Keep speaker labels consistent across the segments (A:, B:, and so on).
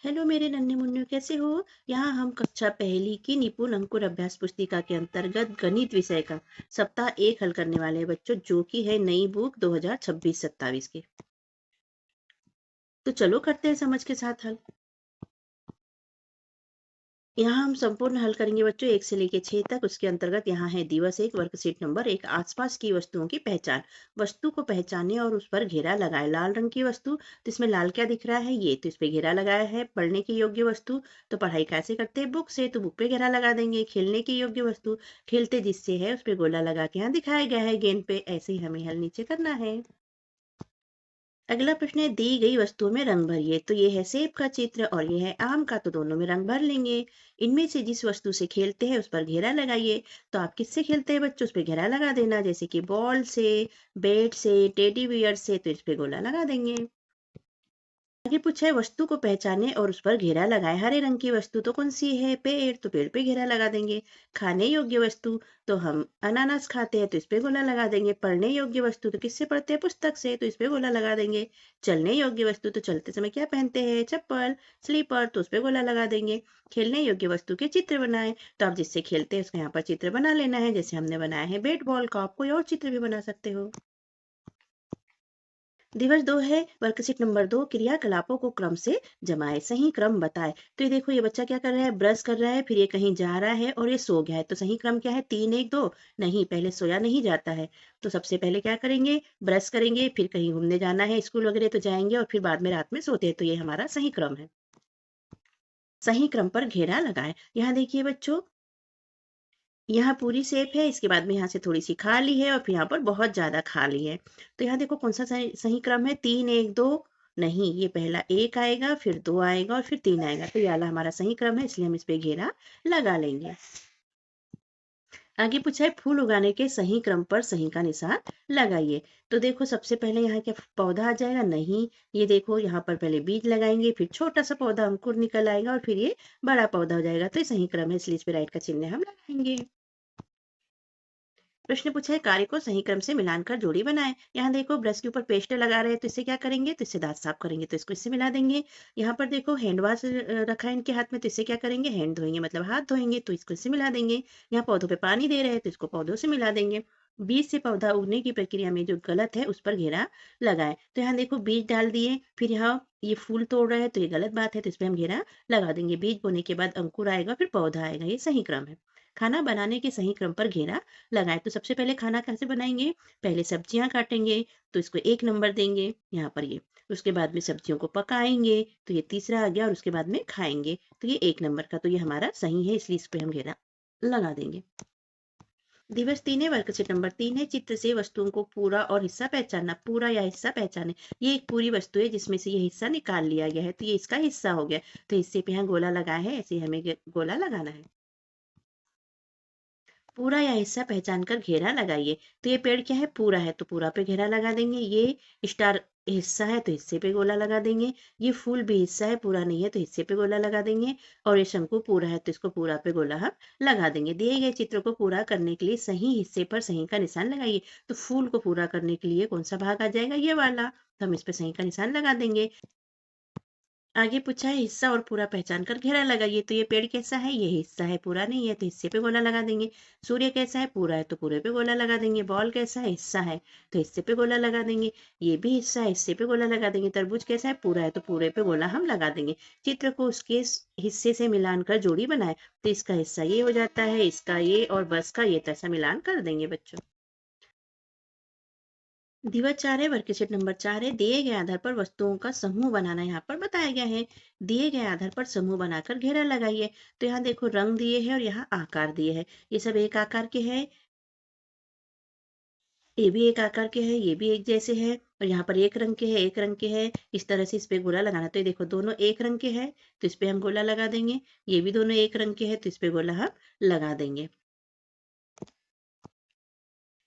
A: Hello मेरे नन्हे मुन्ने, कैसे हो? यहाँ हम कक्षा पहली की निपुण अंकुर अभ्यास पुस्तिका के अंतर्गत गणित विषय का सप्ताह 1 हल करने वाले हैं बच्चों, जो कि है नई बुक 2026-27 की। तो चलो करते हैं समझ के साथ हल। यहाँ हम संपूर्ण हल करेंगे बच्चों 1 से लेके 6 तक। उसके अंतर्गत यहाँ है दिवस 1 वर्कशीट नंबर 1 आसपास की वस्तुओं की पहचान। वस्तु को पहचाने और उस पर घेरा लगाए। लाल रंग की वस्तु, तो इसमें लाल क्या दिख रहा है? ये तो इस पे घेरा लगाया है। पढ़ने की योग्य वस्तु, तो पढ़ाई कैसे करते हैं? बुक से, तो बुक पे घेरा लगा देंगे। खेलने की योग्य वस्तु, खेलते जिससे है उस पे गोला लगा के यहाँ दिखाया गया है गेंद पे। ऐसे ही हमें हल नीचे करना है। अगला प्रश्न है, दी गई वस्तुओं में रंग भरिए। तो ये है सेब का चित्र और ये है आम का, तो दोनों में रंग भर लेंगे। इनमें से जिस वस्तु से खेलते हैं उस पर घेरा लगाइए। तो आप किससे खेलते हैं बच्चों? उस पर घेरा लगा देना, जैसे कि बॉल से, बैट से, टेडी बियर से, तो इस पे गोला लगा देंगे। आगे पूछा है, वस्तु को पहचाने और उस पर घेरा लगाए। हरे रंग की वस्तु तो कौन सी है? पेड़, तो पेड़ पे घेरा लगा देंगे। खाने योग्य वस्तु, तो हम अनानास खाते हैं, तो इस पे गोला लगा देंगे। पढ़ने योग्य वस्तु, तो किससे पढ़ते हैं? पुस्तक से, तो इस पे गोला लगा देंगे। चलने योग्य वस्तु, तो चलते समय क्या पहनते हैं? चप्पल, स्लीपर, तो उस पे गोला लगा देंगे। खेलने योग्य वस्तु के चित्र बनाए, तो आप जिससे खेलते हैं उसका यहाँ पर चित्र बना लेना है। जैसे हमने बनाया है बैट बॉल का, आप कोई और चित्र भी बना सकते हो। दिवस 2 है वर्कशीट नंबर 2 क्रियाकलापों को क्रम से जमाए, सही क्रम बताए। तो ये देखो, ये बच्चा क्या कर रहा है? ब्रश कर रहा है, फिर ये कहीं जा रहा है और ये सो गया है। तो सही क्रम क्या है? 3 1 2। नहीं, पहले सोया नहीं जाता है। तो सबसे पहले क्या करेंगे? ब्रश करेंगे, फिर कहीं घूमने जाना है, स्कूल वगैरह तो जाएंगे और फिर बाद में रात में सोते हैं। तो ये हमारा सही क्रम है। सही क्रम पर घेरा लगाए। यहाँ देखिए बच्चों, यहाँ पूरी सेप है, इसके बाद में यहाँ से थोड़ी सी खाली है और फिर यहाँ पर बहुत ज्यादा खाली है। तो यहाँ देखो कौन सा सही सही क्रम है? 3 1 2। नहीं, ये पहला 1 आएगा, फिर 2 आएगा और फिर 3 आएगा। तो ये वाला हमारा सही क्रम है, इसलिए हम इस पे घेरा लगा लेंगे। आगे पूछा है, फूल उगाने के सही क्रम पर सही का निशान लगाइए। तो देखो सबसे पहले यहाँ क्या पौधा आ जाएगा? नहीं, ये देखो यहाँ पर पहले बीज लगाएंगे, फिर छोटा सा पौधा अंकुर निकल आएगा और फिर ये बड़ा पौधा हो जाएगा। तो ये सही क्रम है, इसलिए इस पे राइट का चिन्ह हम लगाएंगे। प्रश्न पूछा है, कार्य को सही क्रम से मिलान कर जोड़ी बनाएं। यहाँ देखो ब्रश के ऊपर पेस्ट लगा रहे हैं, तो इससे क्या करेंगे? तो इससे दांत साफ करेंगे, तो इसको इससे मिला देंगे। यहाँ पर देखो हैंड वॉश रखा है इनके हाथ में, तो इससे क्या करेंगे? हैंड धोएंगे, मतलब हाथ धोएंगे, तो इसको इससे मिला देंगे। यहाँ पौधों पे पानी दे रहे हैं, तो इसको पौधों से मिला देंगे। बीज से पौधा उगने की प्रक्रिया में जो गलत है उस पर घेरा लगाए। तो यहाँ देखो बीज डाल दिए, फिर यहाँ ये फूल तोड़ रहे हैं, तो ये गलत बात है, तो इस पे हम घेरा लगा देंगे। बीज बोने के बाद अंकुर आएगा, फिर पौधा आएगा, ये सही क्रम है। खाना बनाने के सही क्रम पर घेरा लगाएँ। तो सबसे पहले खाना कैसे बनाएँगे? पहले सब्जियाँ काटेंगे, तो इसको 1 नंबर देंगे, यहाँ पर ये। उसके बाद में सब्जियों को पकाएँगे, तो ये तीसरा आ गया और उसके बाद में खाएँगे, तो ये 1 नंबर का, तो ये हमारा सही है, इसलिए इस पे हम घेरा लगा देंगे। दिवस 3 है वर्कशीट नंबर 3 है चित्र से वस्तुओं को पूरा और हिस्सा पहचानना। पूरा या हिस्सा पहचाने। ये एक पूरी वस्तु है जिसमें से ये हिस्सा निकाल लिया गया है, तो ये इसका हिस्सा हो गया। तो हिस्से पे यहाँ गोला लगा है, ऐसे ही हमें गोला लगाना है। पूरा या हिस्सा पहचान कर घेरा लगाइए। तो ये पेड़ क्या है? पूरा है, तो पूरा पे घेरा लगा देंगे। ये स्टार हिस्सा है, तो हिस्से पे गोला लगा देंगे। ये फूल भी हिस्सा है, पूरा नहीं है, तो हिस्से पे गोला लगा देंगे। और ये शंकु पूरा है, तो इसको पूरा पे गोला हम लगा देंगे। दिए गए चित्र को पूरा करने के लिए सही हिस्से पर सही का निशान लगाइए। तो फूल को पूरा करने के लिए कौन सा भाग आ जाएगा? ये वाला, तो हम इस पे सही का निशान लगा देंगे। आगे पूछा है, हिस्सा और पूरा पहचान कर घेरा लगाइए। तो ये पेड़ कैसा है? ये हिस्सा है, पूरा नहीं है, तो हिस्से पे गोला लगा देंगे। सूर्य कैसा है? पूरा है, तो पूरे पे गोला लगा देंगे। बॉल कैसा है? हिस्सा है, तो हिस्से पे गोला लगा देंगे। ये भी हिस्सा है, हिस्से पे गोला लगा देंगे। तरबूज कैसा है? पूरा है, तो पूरे पे गोला हम लगा देंगे। चित्र को उसके हिस्से से मिलान कर जोड़ी बनाए। तो इसका हिस्सा ये हो जाता है, इसका ये और बस का ये, तैसा मिलान कर देंगे बच्चों। दिवस 4 है वर्कशीट नंबर 4 है दिए गए आधार पर वस्तुओं का समूह बनाना यहाँ पर बताया गया है। दिए गए आधार पर समूह बनाकर घेरा लगाइए। तो यहाँ देखो रंग दिए हैं और यहाँ आकार दिए हैं। ये सब एक आकार के हैं, ये भी एक आकार के हैं, ये भी एक जैसे हैं और यहाँ पर एक रंग के हैं, एक रंग के हैं। इस तरह से इस पे गोला लगाना। तो ये देखो दोनों एक रंग के हैं, तो इस पे हम गोला लगा देंगे। ये भी दोनों एक रंग के हैं, तो इस पे गोला हम लगा देंगे।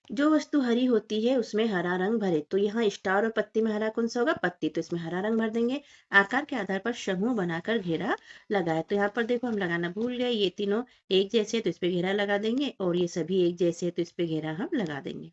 A: जो वस्तु हरी होती है उसमें हरा रंग भरे। तो यहाँ स्टार और पत्ती में हरा कौन सा होगा? पत्ती, तो इसमें हरा रंग भर देंगे। आकार के आधार पर समूह बनाकर घेरा लगाए। तो यहाँ पर देखो हम लगाना भूल गए, ये तीनों एक जैसे है तो इस पे घेरा लगा देंगे और ये सभी एक जैसे है तो इस पे घेरा हम लगा देंगे।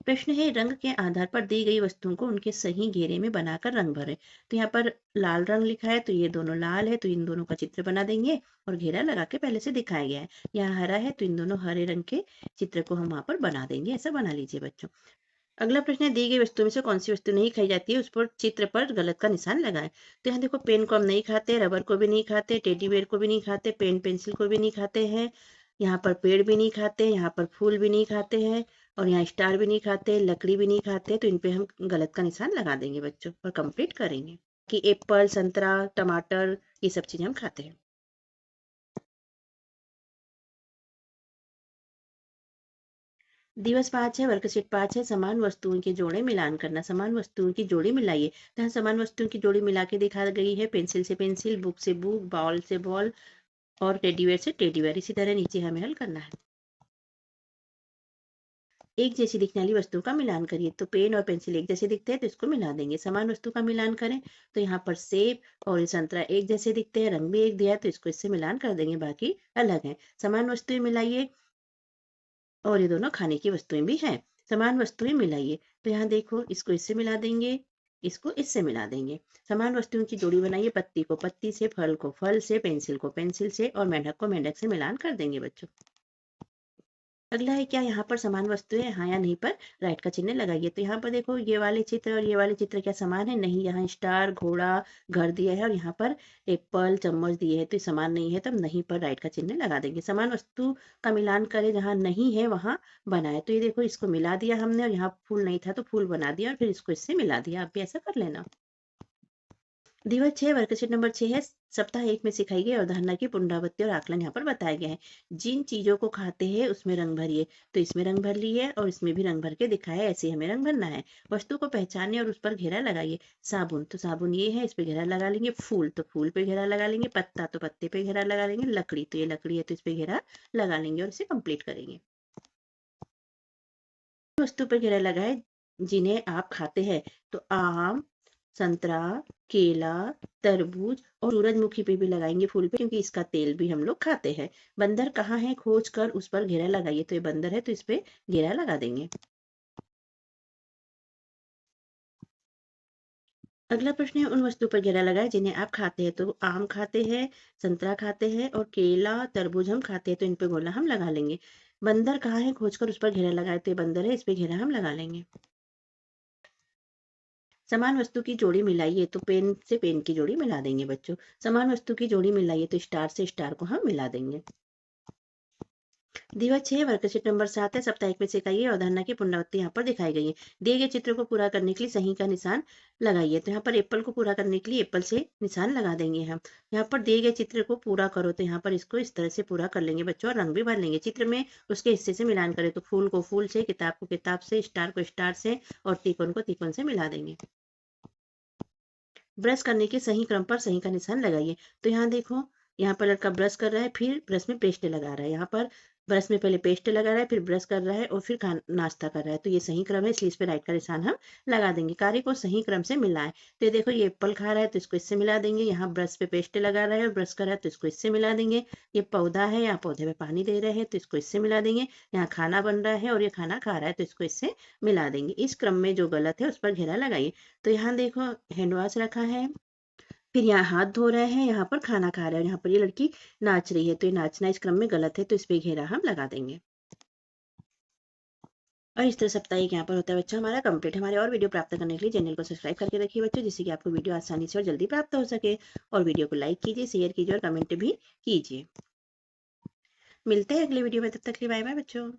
A: प्रश्न है रंग के आधार पर दी गई वस्तुओं को उनके सही घेरे में बनाकर रंग भरें। तो यहाँ पर लाल रंग लिखा है तो ये दोनों लाल है तो इन दोनों का चित्र बना देंगे और घेरा लगा के पहले से दिखाया गया है। यहाँ हरा है तो इन दोनों हरे रंग के चित्र को हम वहां पर बना देंगे। ऐसा बना लीजिए बच्चों। अगला प्रश्न है दी गई वस्तु में से कौन सी वस्तु नहीं खाई जाती है उस पर चित्र पर गलत का निशान लगाएं। तो यहाँ देखो पेन को हम नहीं खाते, रबर को भी नहीं खाते, टेडी बेयर को भी नहीं खाते, पेन पेंसिल को भी नहीं खाते हैं, यहाँ पर पेड़ भी नहीं खाते, यहाँ पर फूल भी नहीं खाते हैं और यहाँ स्टार भी नहीं खाते, लकड़ी भी नहीं खाते। तो इन पे हम गलत का निशान लगा देंगे बच्चों और कंप्लीट करेंगे कि एप्पल, संतरा, टमाटर ये सब चीजें हम खाते हैं। दिवस 5 है, वर्कशीट 5 है, समान वस्तुओं के जोड़े मिलान करना। समान वस्तुओं की जोड़ी मिलाइए। तो यहाँ समान वस्तुओं की जोड़ी मिला के दिखा गई है। पेंसिल से पेंसिल, बुक से बुक, बॉल से बॉल और टेडीवेयर से टेडीवेयर। इसी तरह नीचे हमें हल करना है। एक जैसी दिखने वाली वस्तुओं का मिलान करिए। तो पेन और पेंसिल एक जैसे दिखते हैं तो इसको मिला देंगे। समान वस्तु का मिलान करें तो यहाँ पर सेब और संतरा एक जैसे दिखते हैं, रंग भी एक दिया है तो इसको इससे मिलान कर देंगे, बाकी अलग है। समान वस्तुएं मिलाइए और ये दोनों खाने की वस्तुएं भी हैं। समान वस्तुएं मिलाइए। तो यहाँ देखो इसको इससे मिला देंगे, इसको इससे मिला देंगे। समान वस्तुओं की जोड़ी बनाइए। पत्ती को पत्ती से, फल को फल से, पेंसिल को पेंसिल से और मेंढक को मेंढक से मिलान कर देंगे बच्चों। अगला है क्या यहाँ पर समान वस्तुएं हाँ या नहीं पर राइट का चिन्ह लगाइए। तो यहाँ पर देखो ये वाले चित्र और ये वाले चित्र क्या समान है? नहीं। यहाँ स्टार, घोड़ा, घर दिया है और यहाँ पर एप्पल, चम्मच दिए है तो ये समान नहीं है, तो हम नहीं पर राइट का चिन्ह लगा देंगे। समान वस्तु का मिलान करें, जहाँ नहीं है वहां बनाए। तो ये देखो इसको मिला दिया हमने और यहाँ फूल नहीं था तो फूल बना दिया और फिर इसको इससे मिला दिया। आप भी ऐसा कर लेना। दिवस 6 वर्कशीट नंबर 6 है। सप्ताह 1 में सिखाई गई अवधारणा की पुनरावृत्ति और आकलन यहाँ पर बताया गया है। जिन चीजों को खाते हैं उसमें रंग भरिए। तो इसमें रंग भर लिए और इसमें भी रंग भर के दिखाया है, ऐसे हमें रंग भरना है। वस्तु को पहचानिए और उस पर घेरा लगाइए। साबुन, तो साबुन ये है, इस पे घेरा लगा लेंगे। फूल, तो फूल पे घेरा लगा लेंगे। पत्ता, तो पत्ते पे घेरा लगा लेंगे। लकड़ी, तो ये लकड़ी है तो इस पे घेरा लगा लेंगे और इसे कंप्लीट करेंगे। वस्तु पर घेरा लगाए जिन्हें आप खाते हैं। तो आम, संतरा, केला, तरबूज और सूरजमुखी पे भी लगाएंगे फूल पे, क्योंकि इसका तेल भी हम लोग खाते हैं। बंदर कहाँ है खोज कर उस पर घेरा लगाइए। तो ये बंदर है तो इस पे घेरा लगा देंगे। अगला प्रश्न है उन वस्तु पर घेरा लगाए जिन्हें आप खाते हैं। तो आम खाते हैं, संतरा खाते हैं और केला, तरबूज हम खाते हैं तो इन पे गोला हम लगा लेंगे। बंदर कहाँ है खोज कर उस पर घेरा लगाए। तो ये बंदर है, इस पे घेरा हम लगा लेंगे। समान वस्तु की जोड़ी मिलाइए। तो पेन से पेन की जोड़ी मिला देंगे बच्चों। समान वस्तु की जोड़ी मिलाइए। तो स्टार से स्टार को हम मिला देंगे। दिवस 6 वर्कशीट नंबर 7 है। सप्ताह 1 में सिखाइए अवधारणा की पुनरावृत्ति यहाँ पर दिखाई गई है। दिए गए चित्र को पूरा करने के लिए सही का निशान लगाइए। तो यहाँ पर एप्पल को पूरा करने के लिए एप्पल से निशान लगा देंगे हम। यहाँ पर दिए गए चित्र को पूरा करो। तो यहाँ पर इसको इस तरह से पूरा कर लेंगे बच्चों और रंग भी भर लेंगे। चित्र में उसके हिस्से से मिलान करें। तो फूल को फूल से, किताब को किताब से, स्टार को स्टार से और तिकोन को तिकोन से मिला देंगे। ब्रश करने के सही क्रम पर सही का निशान लगाइए। तो यहाँ देखो, यहाँ पर लड़का ब्रश कर रहा है, फिर ब्रश में पेस्ट लगा रहा है। यहाँ पर ब्रश में पहले पेस्ट लगा रहा है, फिर ब्रश कर रहा है और फिर नाश्ता कर रहा है। तो ये सही क्रम है, इसलिए इस पे राइट का निशान हम लगा देंगे। कार्य को सही क्रम से मिलाएं। तो ये देखो ये एप्पल खा रहा है तो इसको इससे मिला देंगे। यहाँ ब्रश पे पेस्ट लगा रहा है और ब्रश कर रहा है तो इसको इससे मिला देंगे। ये पौधा है, यहाँ पौधे में पानी दे रहे हैं तो इसको इससे मिला देंगे। यहाँ खाना बन रहा है और ये खाना खा रहा है तो इसको इससे मिला देंगे। इस क्रम में जो गलत है उस पर घेरा लगाइए। तो यहाँ देखो हैंड वॉश रखा है, फिर यहाँ हाथ धो रहे हैं, यहाँ पर खाना खा रहे हैं और यहाँ पर ये लड़की नाच रही है। तो ये नाचना इस क्रम में गलत है तो इस पे घेरा हम लगा देंगे। और इस तरह सप्ताह एक यहाँ पर होता है बच्चों हमारा कंप्लीट। हमारे और वीडियो प्राप्त करने के लिए चैनल को सब्सक्राइब करके रखिए बच्चों, जिससे कि आपको वीडियो आसानी से और जल्दी प्राप्त हो सके। और वीडियो को लाइक कीजिए, शेयर कीजिए और कमेंट भी कीजिए। मिलते हैं अगले वीडियो में, तब तक के लिए बाय बाय बच्चों।